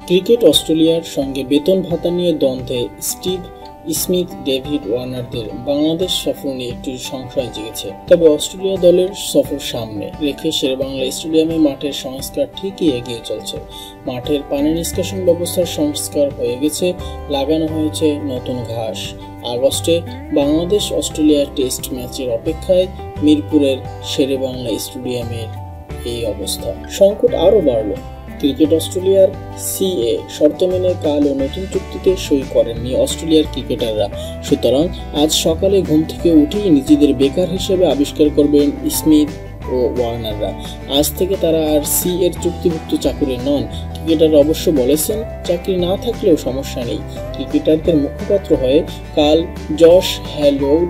Cricket অস্ট্রেলিয়ার সঙ্গে বেতন ভাতা নিয়ে দ্বন্দ্বে স্টিভ স্মিথ ডেভিড ওয়ার্নারদের বাংলাদেশ সফর নিয়ে একটু সংশয় জেগেছে। তবে অস্ট্রেলিয়া দলের সফর সামনে রেখে শেরেবাংলা স্টেডিয়ামে মাঠের সংস্কার ঠিকই এগিয়ে চলছে। মাঠের পানি নিষ্কাশন ব্যবস্থার সংস্কার হয়ে গেছে, লাগানো হয়েছে নতুন ঘাস। আগস্টে বাংলাদেশ অস্ট্রেলিয়া টেস্ট ম্যাচের অপেক্ষায় মিরপুরের শেরেবাংলা স্টেডিয়ামের এই অবস্থা। সংকট আরও বাড়ল। ক্রিকেট অস্ট্রেলিয়ার সিএ শর্ত মেনে কালও নতুন চুক্তিতে সই করেননি অস্ট্রেলিয়ার ক্রিকেটাররা। সুতরাং আজ সকালে ঘুম থেকে উঠেই নিজেদের বেকার হিসেবে আবিষ্কার করবেন স্মিথ ও ওয়ার্নাররা। আজ থেকে তারা আর সি এর চুক্তিভুক্ত চাকুরে নন। ক্রিকেটাররা অবশ্য বলেছেন চাকরি না থাকলেও সমস্যা নেই। ক্রিকেটারদের মুখপাত্র হয়ে কাল জশ হ্যালউড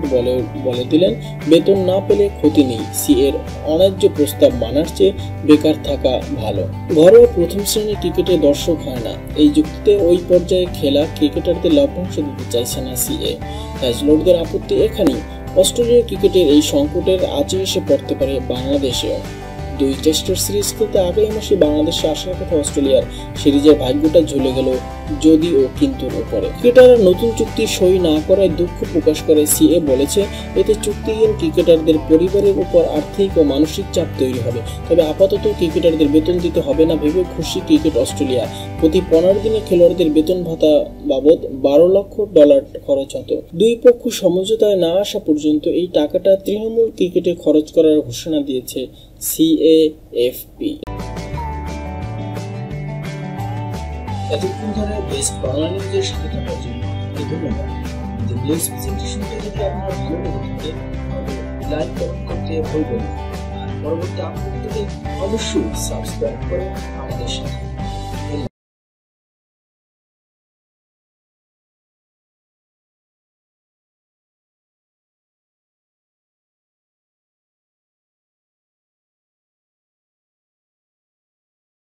বলে দিলেন, বেতন না পেলে ক্ষতি নেই, সি এর অন্যায্য প্রস্তাব মানার চেয়ে বেকার থাকা ভালো। ঘরোয়া প্রথম শ্রেণীর ক্রিকেটে দর্শক হয় না, এই যুক্তিতে ওই পর্যায়ে খেলা ক্রিকেটারদের লভ্যাংশ দিতে চাইছে না সিএ। হ্যাজলুডদের আপত্তি এখানেই। অস্ট্রেলিয়া ক্রিকেটের এই সংকটের আঁচে এসে পড়তে পারে বাংলাদেশেও। 2 টেস্টের সিরিজ খেলতে আগামী মাসে বাংলাদেশে আসার কথা অস্ট্রেলিয়ার। সিরিজের ভাগ্যটা ঝুলে গেল যদি ও কিন্তুর উপরে। ক্রিকেটাররা নতুন চুক্তি সই না করায় দুঃখ প্রকাশ করে সিএ বলেছে, এতে চুক্তিহীন ক্রিকেটারদের পরিবারের উপর আর্থিক ও মানসিক চাপ তৈরি হবে। তবে আপাতত ক্রিকেটারদের বেতন দিতে হবে না ভেবে খুশি ক্রিকেট অস্ট্রেলিয়া। প্রতি 15 দিনে খেলোয়াড়দের বেতন ভাতা বাবদ $12 লক্ষ খরচ হতো। দুই পক্ষ সমঝোতায় না আসা পর্যন্ত এই টাকাটা তৃণমূল ক্রিকেটে খরচ করার ঘোষণা দিয়েছে সিএএফপি। এতক্ষণ ধরে বেস্ট বাংলা নিউজের সাথে থাকার জন্য ধন্যবাদ। নিউজ প্রেজেন্টেশনটা যদি আপনার ভালো লেগে থাকে তাহলে লাইক করতে ভুলবেন না। আর পরবর্তী আপডেট পেতে অবশ্যই সাবস্ক্রাইব করে আমাদের সাথে